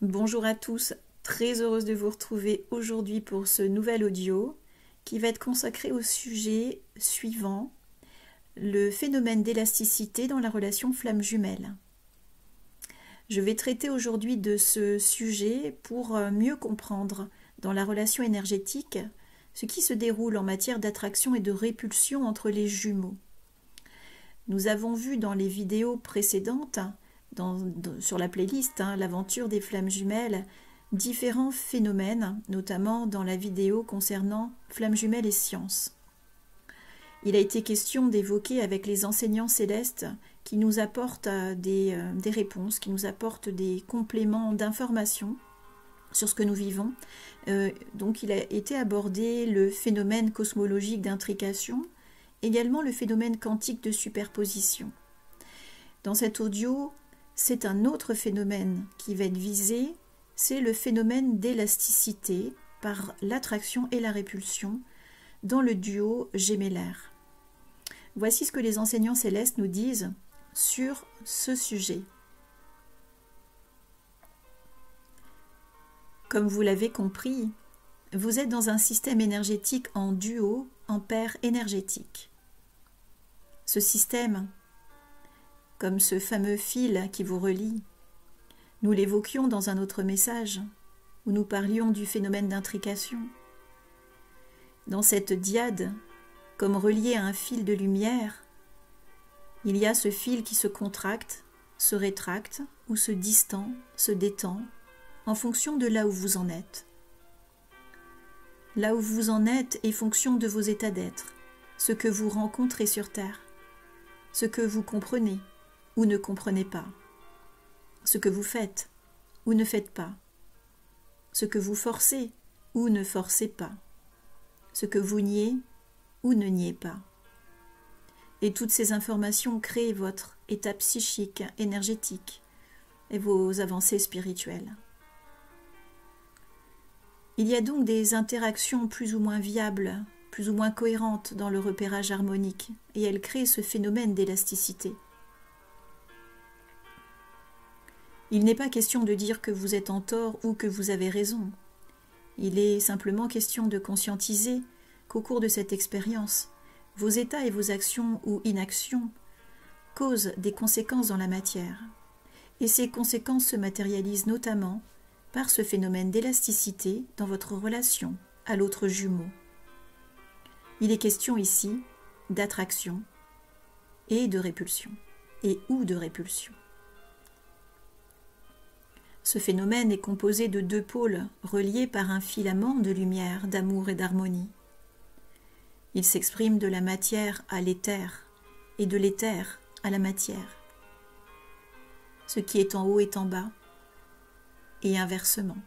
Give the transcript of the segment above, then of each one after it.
Bonjour à tous, très heureuse de vous retrouver aujourd'hui pour ce nouvel audio qui va être consacré au sujet suivant, le phénomène d'élasticité dans la relation flamme jumelle. Je vais traiter aujourd'hui de ce sujet pour mieux comprendre dans la relation énergétique ce qui se déroule en matière d'attraction et de répulsion entre les jumeaux. Nous avons vu dans les vidéos précédentes, sur la playlist, l'aventure des flammes jumelles, différents phénomènes, notamment dans la vidéo concernant flammes jumelles et sciences. Il a été question d'évoquer avec les enseignants célestes qui nous apportent des réponses, qui nous apportent des compléments d'informations sur ce que nous vivons. Donc il a été abordé le phénomène cosmologique d'intrication, également le phénomène quantique de superposition. Dans cet audio, c'est un autre phénomène qui va être visé, c'est le phénomène d'élasticité par l'attraction et la répulsion dans le duo gémellaire. Voici ce que les enseignants célestes nous disent sur ce sujet. Comme vous l'avez compris, vous êtes dans un système énergétique en duo, en paire énergétique. Ce système, comme ce fameux fil qui vous relie, nous l'évoquions dans un autre message où nous parlions du phénomène d'intrication. Dans cette dyade, comme relié à un fil de lumière, il y a ce fil qui se contracte, se rétracte ou se distend, se détend, en fonction de là où vous en êtes. Là où vous en êtes est fonction de vos états d'être, ce que vous rencontrez sur Terre, ce que vous comprenez ou ne comprenez pas, ce que vous faites ou ne faites pas, ce que vous forcez ou ne forcez pas, ce que vous niez ou ne niez pas. Et toutes ces informations créent votre état psychique, énergétique et vos avancées spirituelles. Il y a donc des interactions plus ou moins viables, plus ou moins cohérentes dans le repérage harmonique, et elles créent ce phénomène d'élasticité. Il n'est pas question de dire que vous êtes en tort ou que vous avez raison. Il est simplement question de conscientiser qu'au cours de cette expérience, vos états et vos actions ou inactions causent des conséquences dans la matière. Et ces conséquences se matérialisent notamment par ce phénomène d'élasticité dans votre relation à l'autre jumeau. Il est question ici d'attraction et de répulsion, ou de répulsion. Ce phénomène est composé de deux pôles reliés par un filament de lumière, d'amour et d'harmonie. Il s'exprime de la matière à l'éther et de l'éther à la matière. Ce qui est en haut est en bas, et inversement.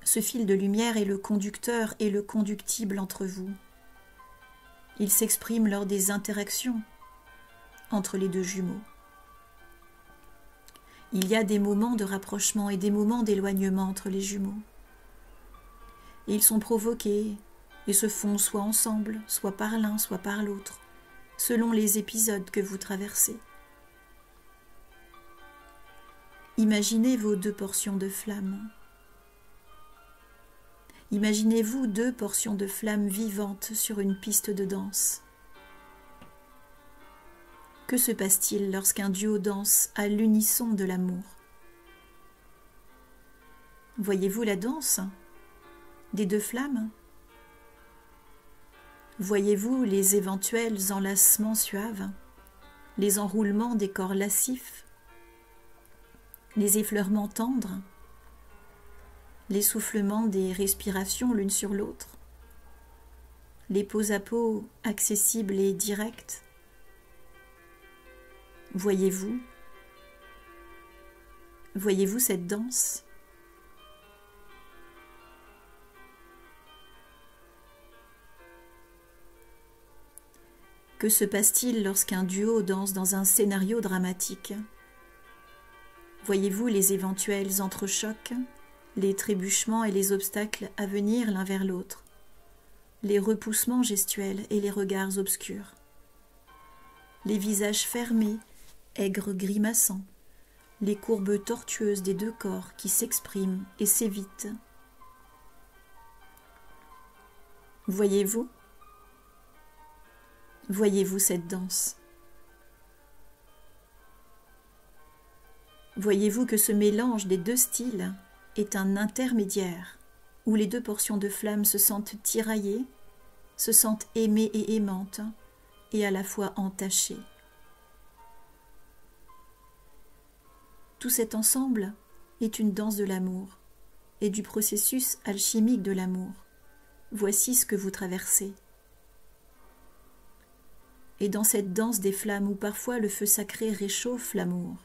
Ce fil de lumière est le conducteur et le conductible entre vous. Il s'exprime lors des interactions entre les deux jumeaux. Il y a des moments de rapprochement et des moments d'éloignement entre les jumeaux. Et ils sont provoqués et se font soit ensemble, soit par l'un, soit par l'autre, selon les épisodes que vous traversez. Imaginez vos deux portions de flamme. Imaginez-vous deux portions de flamme vivantes sur une piste de danse. Que se passe-t-il lorsqu'un duo danse à l'unisson de l'amour? Voyez-vous la danse des deux flammes? Voyez-vous les éventuels enlacements suaves, les enroulements des corps lascifs, les effleurements tendres, les soufflements des respirations l'une sur l'autre, les peaux à peau accessibles et directes? Voyez-vous cette danse? Que se passe-t-il lorsqu'un duo danse dans un scénario dramatique? Voyez-vous les éventuels entrechocs, les trébuchements et les obstacles à venir l'un vers l'autre, les repoussements gestuels et les regards obscurs, les visages fermés, aigres grimaçants, les courbes tortueuses des deux corps qui s'expriment et s'évitent. Voyez-vous? Voyez-vous cette danse? Voyez-vous que ce mélange des deux styles est un intermédiaire où les deux portions de flamme se sentent tiraillées, se sentent aimées et aimantes, et à la fois entachées. Tout cet ensemble est une danse de l'amour et du processus alchimique de l'amour. Voici ce que vous traversez. Et dans cette danse des flammes où parfois le feu sacré réchauffe l'amour,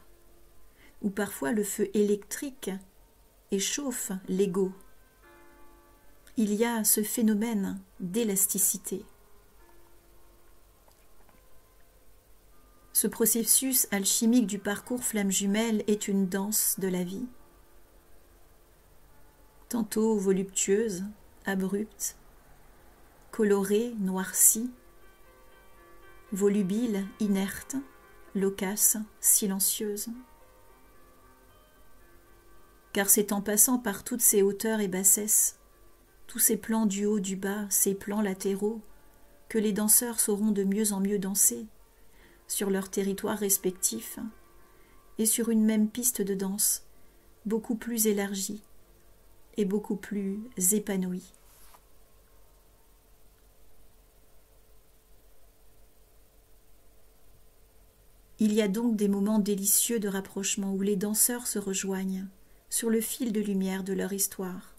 où parfois le feu électrique échauffe l'ego, il y a ce phénomène d'élasticité. Ce processus alchimique du parcours flamme jumelle est une danse de la vie. Tantôt voluptueuse, abrupte, colorée, noircie, volubile, inerte, loquace, silencieuse. Car c'est en passant par toutes ces hauteurs et bassesses, tous ces plans du haut, du bas, ces plans latéraux, que les danseurs sauront de mieux en mieux danser, sur leurs territoires respectifs, et sur une même piste de danse, beaucoup plus élargie et beaucoup plus épanouie. Il y a donc des moments délicieux de rapprochement où les danseurs se rejoignent sur le fil de lumière de leur histoire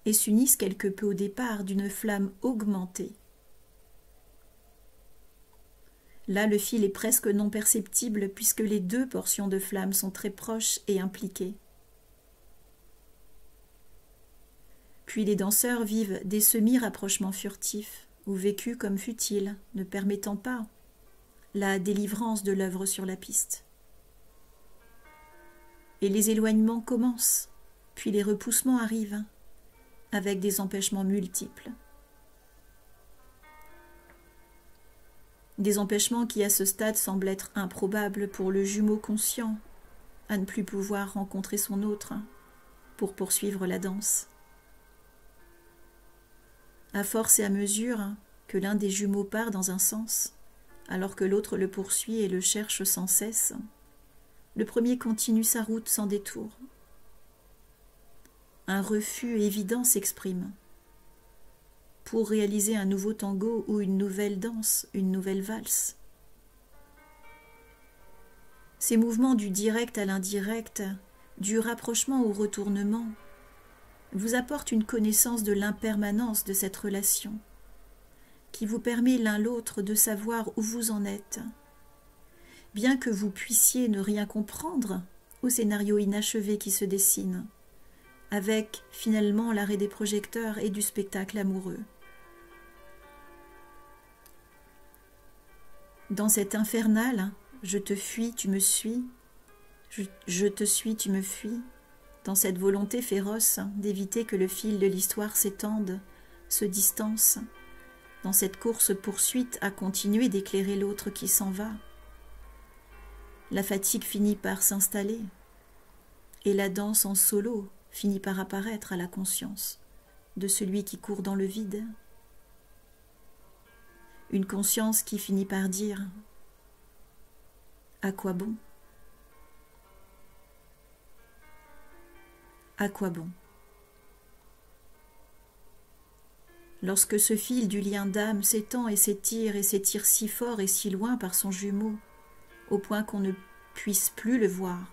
et s'unissent quelque peu au départ d'une flamme augmentée. Là, le fil est presque non perceptible puisque les deux portions de flamme sont très proches et impliquées. Puis les danseurs vivent des semi-rapprochements furtifs ou vécus comme futiles, ne permettant pas la délivrance de l'œuvre sur la piste. Et les éloignements commencent, puis les repoussements arrivent, avec des empêchements multiples. Des empêchements qui à ce stade semblent être improbables pour le jumeau conscient à ne plus pouvoir rencontrer son autre pour poursuivre la danse. À force et à mesure que l'un des jumeaux part dans un sens, alors que l'autre le poursuit et le cherche sans cesse, le premier continue sa route sans détour. Un refus évident s'exprime. Pour réaliser un nouveau tango ou une nouvelle danse, une nouvelle valse. Ces mouvements du direct à l'indirect, du rapprochement au retournement, vous apportent une connaissance de l'impermanence de cette relation, qui vous permet l'un l'autre de savoir où vous en êtes, bien que vous puissiez ne rien comprendre au scénario inachevé qui se dessine, avec finalement l'arrêt des projecteurs et du spectacle amoureux. Dans cet infernal, je te fuis, tu me suis, je te suis, tu me fuis, dans cette volonté féroce d'éviter que le fil de l'histoire s'étende, se distance, dans cette course-poursuite à continuer d'éclairer l'autre qui s'en va. La fatigue finit par s'installer, et la danse en solo finit par apparaître à la conscience de celui qui court dans le vide. Une conscience qui finit par dire « À quoi bon ? À quoi bon ?» Lorsque ce fil du lien d'âme s'étend et s'étire si fort et si loin par son jumeau, au point qu'on ne puisse plus le voir,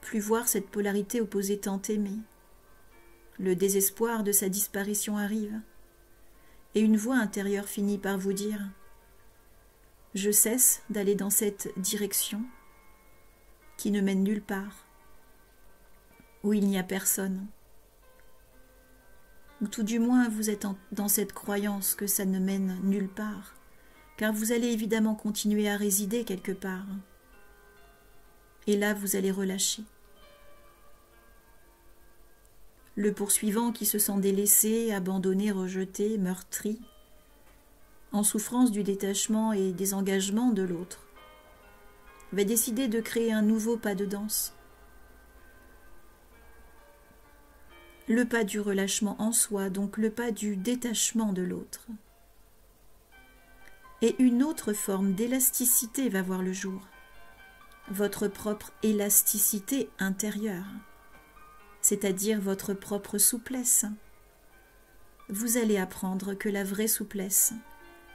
plus voir cette polarité opposée tant aimée, le désespoir de sa disparition arrive, et une voix intérieure finit par vous dire « Je cesse d'aller dans cette direction qui ne mène nulle part, où il n'y a personne. » Ou tout du moins vous êtes dans cette croyance que ça ne mène nulle part, car vous allez évidemment continuer à résider quelque part. Et là vous allez relâcher. Le poursuivant qui se sent délaissé, abandonné, rejeté, meurtri, en souffrance du détachement et des engagements de l'autre, va décider de créer un nouveau pas de danse, le pas du relâchement en soi, donc le pas du détachement de l'autre. Et une autre forme d'élasticité va voir le jour, votre propre élasticité intérieure, c'est-à-dire votre propre souplesse. Vous allez apprendre que la vraie souplesse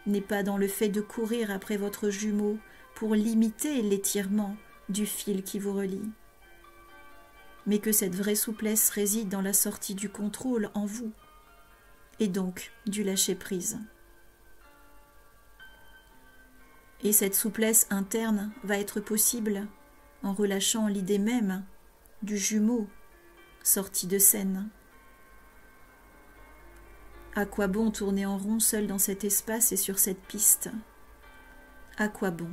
n'est pas dans le fait de courir après votre jumeau pour limiter l'étirement du fil qui vous relie, mais que cette vraie souplesse réside dans la sortie du contrôle en vous, et donc du lâcher-prise. Et cette souplesse interne va être possible en relâchant l'idée même du jumeau sorti de scène. À quoi bon tourner en rond seul dans cet espace et sur cette piste? À quoi bon?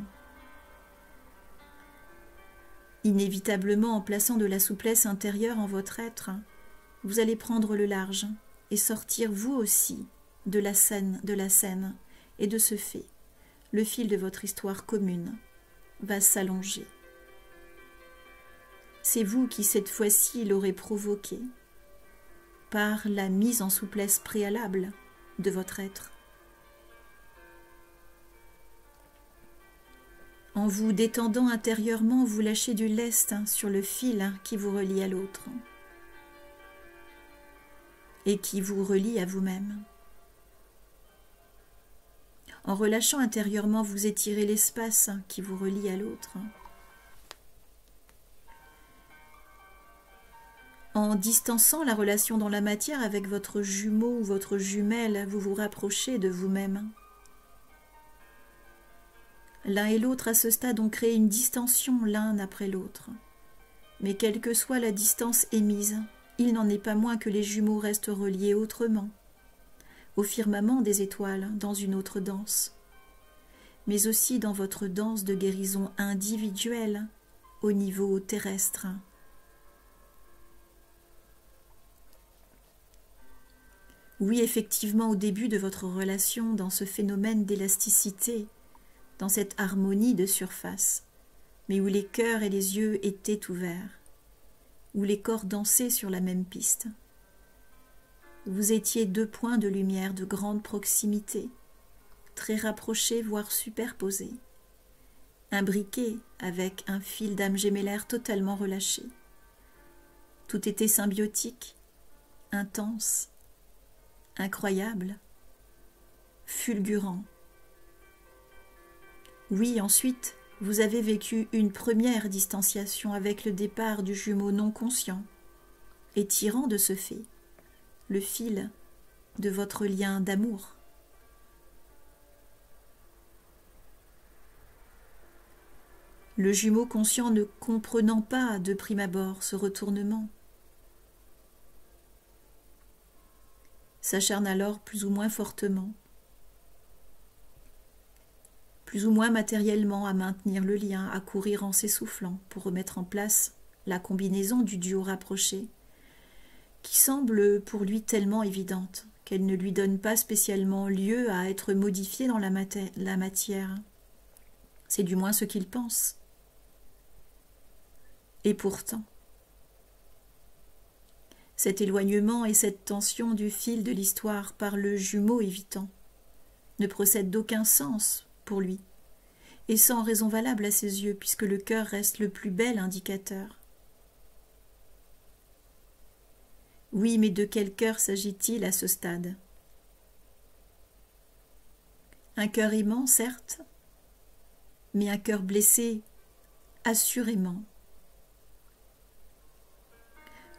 Inévitablement, en plaçant de la souplesse intérieure en votre être, vous allez prendre le large et sortir vous aussi de la scène, et de ce fait, le fil de votre histoire commune va s'allonger. C'est vous qui cette fois-ci l'aurez provoqué par la mise en souplesse préalable de votre être. En vous détendant intérieurement, vous lâchez du lest sur le fil qui vous relie à l'autre et qui vous relie à vous-même. En relâchant intérieurement, vous étirez l'espace qui vous relie à l'autre. En distançant la relation dans la matière avec votre jumeau ou votre jumelle, vous vous rapprochez de vous-même. L'un et l'autre à ce stade ont créé une distension l'un après l'autre. Mais quelle que soit la distance émise, il n'en est pas moins que les jumeaux restent reliés autrement, au firmament des étoiles, dans une autre danse, mais aussi dans votre danse de guérison individuelle au niveau terrestre. Oui, effectivement, au début de votre relation, dans ce phénomène d'élasticité, dans cette harmonie de surface, mais où les cœurs et les yeux étaient ouverts, où les corps dansaient sur la même piste. Vous étiez deux points de lumière de grande proximité, très rapprochés, voire superposés, imbriqués avec un fil d'âme gémellaire totalement relâché. Tout était symbiotique, intense, incroyable, fulgurant. Oui, ensuite, vous avez vécu une première distanciation avec le départ du jumeau non conscient, et tirant de ce fait le fil de votre lien d'amour. Le jumeau conscient ne comprenant pas de prime abord ce retournement, s'acharne alors plus ou moins fortement, plus ou moins matériellement à maintenir le lien, à courir en s'essoufflant pour remettre en place la combinaison du duo rapproché, qui semble pour lui tellement évidente qu'elle ne lui donne pas spécialement lieu à être modifiée dans la matière. C'est du moins ce qu'il pense. Et pourtant, cet éloignement et cette tension du fil de l'histoire par le jumeau évitant ne procèdent d'aucun sens pour lui, et sans raison valable à ses yeux, puisque le cœur reste le plus bel indicateur. Oui, mais de quel cœur s'agit-il à ce stade? Un cœur aimant, certes, mais un cœur blessé, assurément.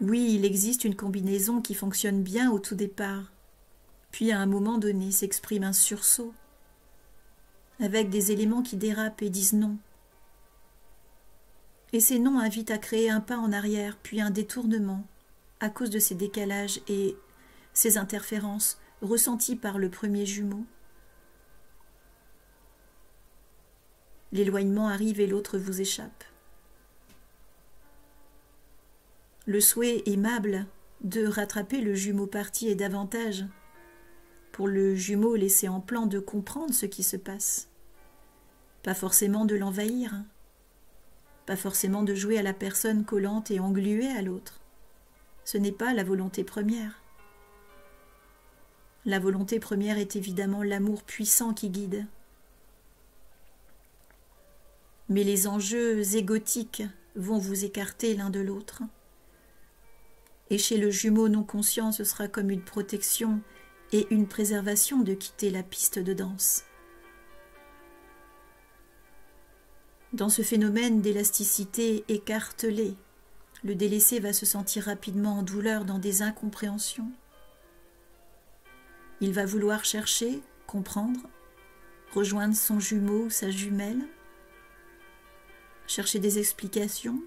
Oui, il existe une combinaison qui fonctionne bien au tout départ, puis à un moment donné s'exprime un sursaut, avec des éléments qui dérapent et disent non. Et ces non invitent à créer un pas en arrière, puis un détournement, à cause de ces décalages et ces interférences ressenties par le premier jumeau. L'éloignement arrive et l'autre vous échappe. Le souhait aimable de rattraper le jumeau parti est davantage pour le jumeau laissé en plan de comprendre ce qui se passe, pas forcément de l'envahir, pas forcément de jouer à la personne collante et engluée à l'autre, ce n'est pas la volonté première. La volonté première est évidemment l'amour puissant qui guide. Mais les enjeux égotiques vont vous écarter l'un de l'autre. Et chez le jumeau non conscient, ce sera comme une protection et une préservation de quitter la piste de danse. Dans ce phénomène d'élasticité écartelée, le délaissé va se sentir rapidement en douleur dans des incompréhensions. Il va vouloir chercher, comprendre, rejoindre son jumeau ou sa jumelle, chercher des explications,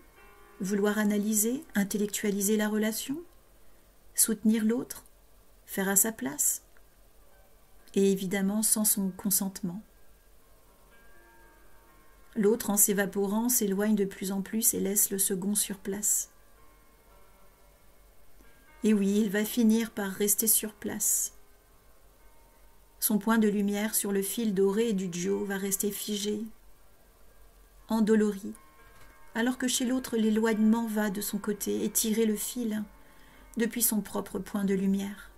vouloir analyser, intellectualiser la relation, soutenir l'autre, faire à sa place, et évidemment sans son consentement. L'autre, en s'évaporant, s'éloigne de plus en plus et laisse le second sur place. Et oui, il va finir par rester sur place. Son point de lumière sur le fil doré du duo va rester figé, endolori, alors que chez l'autre, l'éloignement va de son côté étirer le fil depuis son propre point de lumière.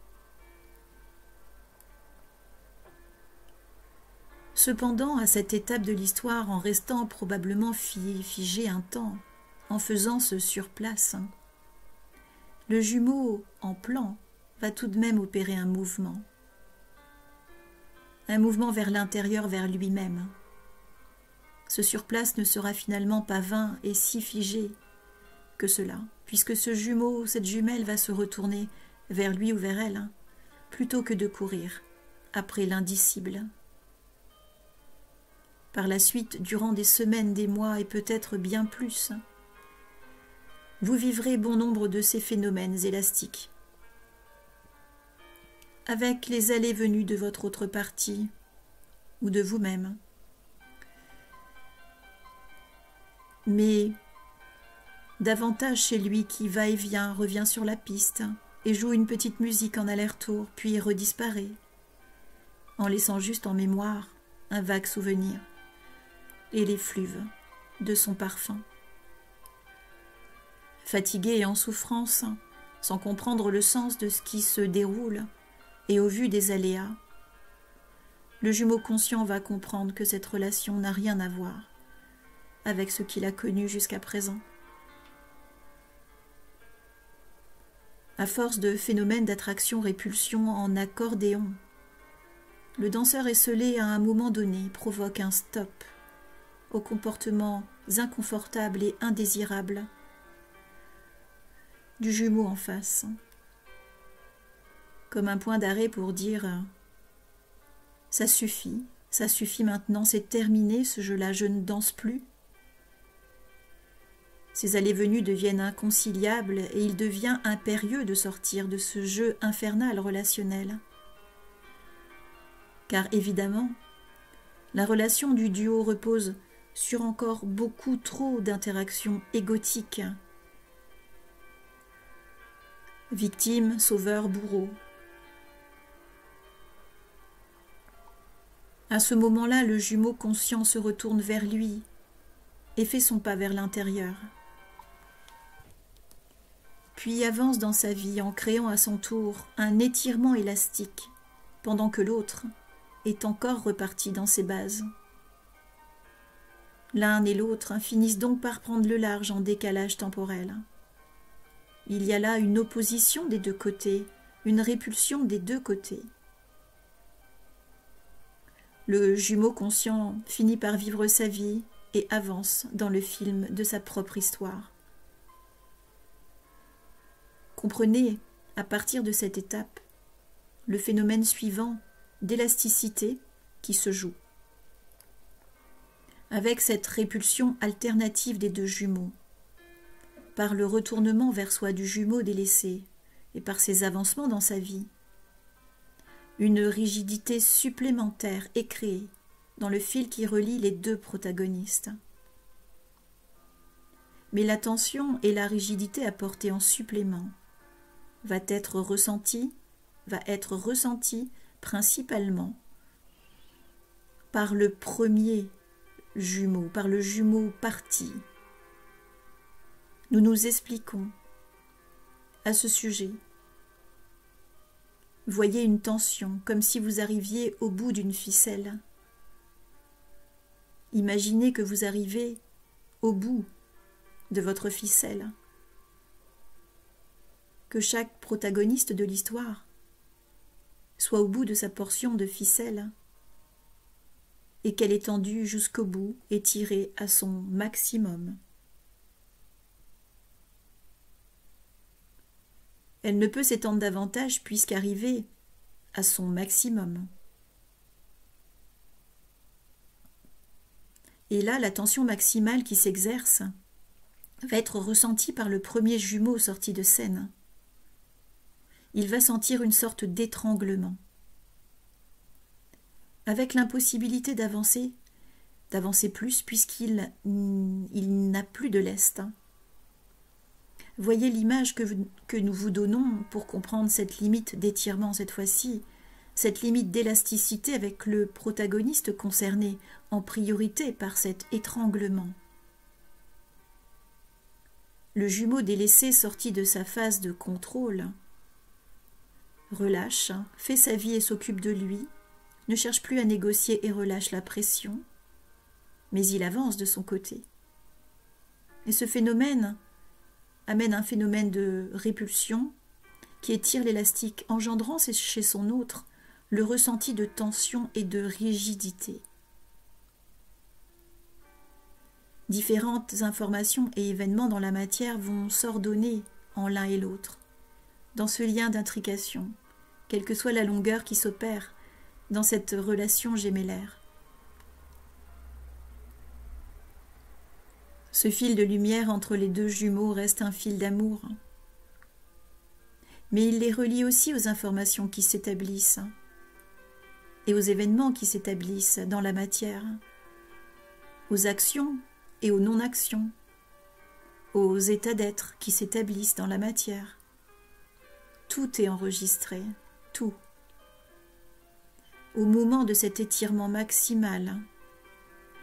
Cependant, à cette étape de l'histoire, en restant probablement figé un temps, en faisant ce surplace, le jumeau en plan va tout de même opérer un mouvement vers l'intérieur, vers lui-même. Ce surplace ne sera finalement pas vain et si figé que cela, puisque ce jumeau, cette jumelle va se retourner vers lui ou vers elle, plutôt que de courir après l'indicible. Par la suite, durant des semaines, des mois et peut-être bien plus, vous vivrez bon nombre de ces phénomènes élastiques. Avec les allées-venues de votre autre partie ou de vous-même. Mais davantage chez lui qui va et vient, revient sur la piste et joue une petite musique en aller-retour, puis redisparaît, en laissant juste en mémoire un vague souvenir et l'effluve de son parfum. Fatigué et en souffrance, sans comprendre le sens de ce qui se déroule et au vu des aléas, le jumeau conscient va comprendre que cette relation n'a rien à voir avec ce qu'il a connu jusqu'à présent. À force de phénomènes d'attraction-répulsion en accordéon, le danseur esseulé à un moment donné provoque un stop aux comportements inconfortables et indésirables du jumeau en face, comme un point d'arrêt pour dire « ça suffit maintenant, c'est terminé ce jeu-là, je ne danse plus ». Ces allées-venues deviennent inconciliables et il devient impérieux de sortir de ce jeu infernal relationnel. Car évidemment, la relation du duo repose sur encore beaucoup trop d'interactions égotiques. Victime, sauveur, bourreau. À ce moment-là, le jumeau conscient se retourne vers lui et fait son pas vers l'intérieur. Puis avance dans sa vie en créant à son tour un étirement élastique, pendant que l'autre est encore reparti dans ses bases. L'un et l'autre finissent donc par prendre le large en décalage temporel. Il y a là une opposition des deux côtés, une répulsion des deux côtés. Le jumeau conscient finit par vivre sa vie et avance dans le film de sa propre histoire. Comprenez, à partir de cette étape, le phénomène suivant d'élasticité qui se joue. Avec cette répulsion alternative des deux jumeaux, par le retournement vers soi du jumeau délaissé et par ses avancements dans sa vie, une rigidité supplémentaire est créée dans le fil qui relie les deux protagonistes. Mais la tension et la rigidité apportée en supplément va être ressentie principalement par le premier jumeau, par le jumeau parti. Nous nous expliquons. à ce sujet. Voyez une tension, comme si vous arriviez au bout d'une ficelle. Imaginez que vous arrivez au bout de votre ficelle, que chaque protagoniste de l'histoire soit au bout de sa portion de ficelle et qu'elle est tendue jusqu'au bout et tirée à son maximum. Elle ne peut s'étendre davantage puisqu'arrivée à son maximum. Et là, la tension maximale qui s'exerce va être ressentie par le premier jumeau sorti de scène. Il va sentir une sorte d'étranglement, avec l'impossibilité d'avancer plus puisqu'il n'a plus de lest. Voyez l'image que nous vous donnons pour comprendre cette limite d'étirement cette fois-ci, cette limite d'élasticité avec le protagoniste concerné en priorité par cet étranglement. Le jumeau délaissé sorti de sa phase de contrôle relâche, fait sa vie et s'occupe de lui, ne cherche plus à négocier et relâche la pression, mais il avance de son côté. Et ce phénomène amène un phénomène de répulsion qui étire l'élastique, engendrant chez son autre le ressenti de tension et de rigidité. Différentes informations et événements dans la matière vont s'ordonner en l'un et l'autre, dans ce lien d'intrication, quelle que soit la longueur qui s'opère dans cette relation gémellaire. Ce fil de lumière entre les deux jumeaux reste un fil d'amour, mais il les relie aussi aux informations qui s'établissent et aux événements qui s'établissent dans la matière, aux actions et aux non-actions, aux états d'être qui s'établissent dans la matière. Tout est enregistré, tout. Au moment de cet étirement maximal,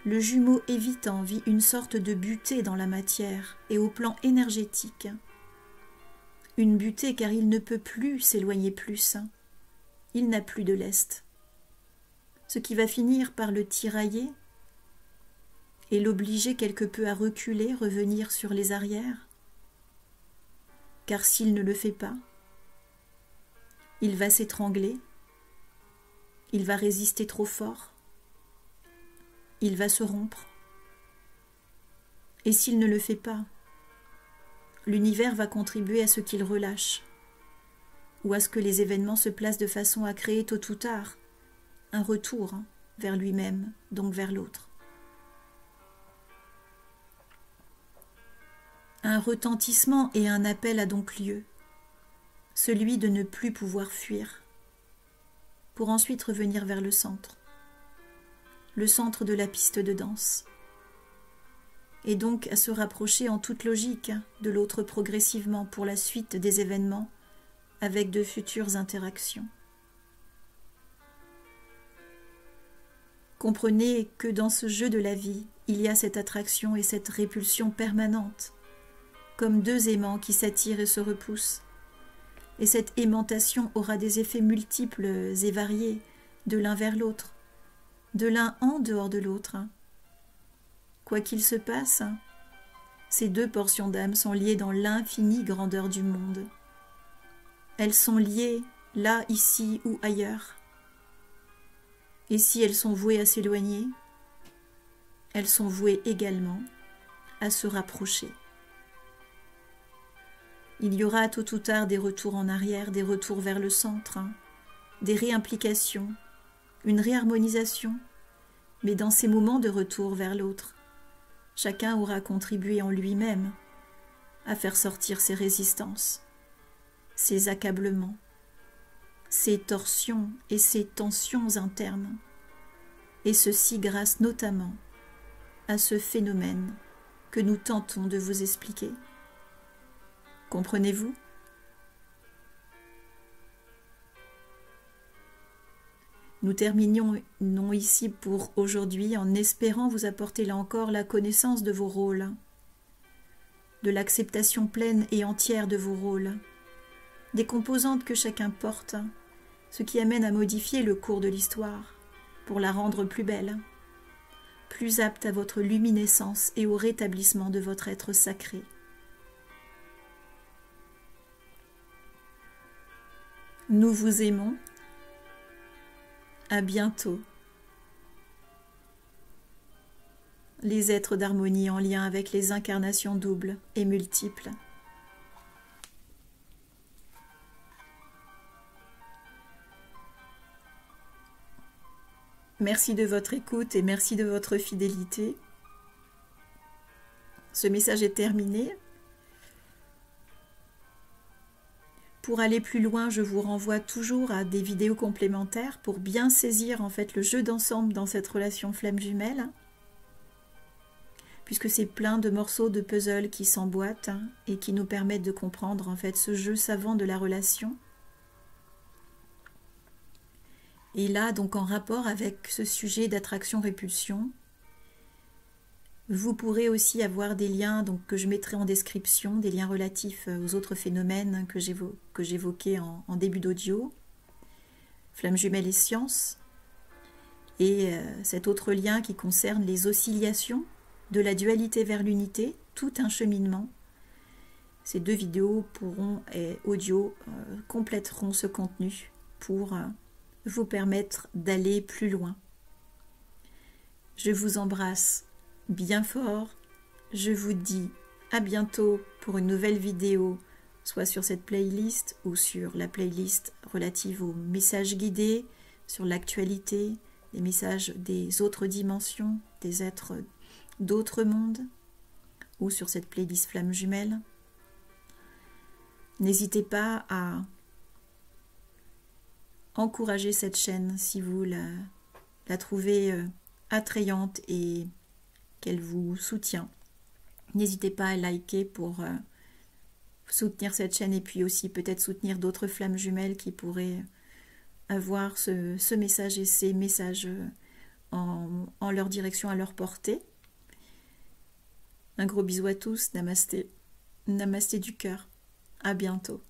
le jumeau évitant vit une sorte de butée dans la matière et au plan énergétique. Une butée car il ne peut plus s'éloigner plus. Il n'a plus de lest. Ce qui va finir par le tirailler et l'obliger quelque peu à reculer, revenir sur les arrières. Car s'il ne le fait pas, il va s'étrangler, il va résister trop fort, il va se rompre. Et s'il ne le fait pas, l'univers va contribuer à ce qu'il relâche, ou à ce que les événements se placent de façon à créer tôt ou tard un retour vers lui-même, donc vers l'autre. Un retentissement et un appel a donc lieu, celui de ne plus pouvoir fuir, pour ensuite revenir vers le centre de la piste de danse, et donc à se rapprocher en toute logique de l'autre progressivement pour la suite des événements avec de futures interactions. Comprenez que dans ce jeu de la vie, il y a cette attraction et cette répulsion permanente, comme deux aimants qui s'attirent et se repoussent. Et cette aimantation aura des effets multiples et variés, de l'un vers l'autre, de l'un en dehors de l'autre. Quoi qu'il se passe, ces deux portions d'âme sont liées dans l'infinie grandeur du monde. Elles sont liées là, ici ou ailleurs. Et si elles sont vouées à s'éloigner, elles sont vouées également à se rapprocher. Il y aura tôt ou tard des retours en arrière, des retours vers le centre, des réimplications, une réharmonisation, mais dans ces moments de retour vers l'autre, chacun aura contribué en lui-même à faire sortir ses résistances, ses accablements, ses torsions et ses tensions internes, et ceci grâce notamment à ce phénomène que nous tentons de vous expliquer. Comprenez-vous ? Nous terminons ici pour aujourd'hui en espérant vous apporter là encore la connaissance de vos rôles, de l'acceptation pleine et entière de vos rôles, des composantes que chacun porte, ce qui amène à modifier le cours de l'histoire pour la rendre plus belle, plus apte à votre luminescence et au rétablissement de votre être sacré. Nous vous aimons. À bientôt. Les êtres d'harmonie en lien avec les incarnations doubles et multiples. Merci de votre écoute et merci de votre fidélité. Ce message est terminé. Pour aller plus loin, je vous renvoie toujours à des vidéos complémentaires pour bien saisir en fait le jeu d'ensemble dans cette relation flamme jumelle, puisque c'est plein de morceaux de puzzle qui s'emboîtent et qui nous permettent de comprendre en fait ce jeu savant de la relation. Et là, donc en rapport avec ce sujet d'attraction-répulsion, vous pourrez aussi avoir des liens donc, que je mettrai en description, des liens relatifs aux autres phénomènes que j'évoquais en début d'audio, flamme jumelle et science, et cet autre lien qui concerne les oscillations de la dualité vers l'unité, tout un cheminement. Ces deux vidéos audio compléteront ce contenu pour vous permettre d'aller plus loin. Je vous embrasse bien fort. Je vous dis à bientôt pour une nouvelle vidéo, soit sur cette playlist ou sur la playlist relative aux messages guidés, sur l'actualité, les messages des autres dimensions, des êtres d'autres mondes, ou sur cette playlist flamme jumelle. N'hésitez pas à encourager cette chaîne si vous la trouvez attrayante et qu'elle vous soutient. N'hésitez pas à liker pour soutenir cette chaîne et puis aussi peut-être soutenir d'autres flammes jumelles qui pourraient avoir ce message et ces messages en leur direction, à leur portée. Un gros bisou à tous, namasté. Namasté du cœur. À bientôt.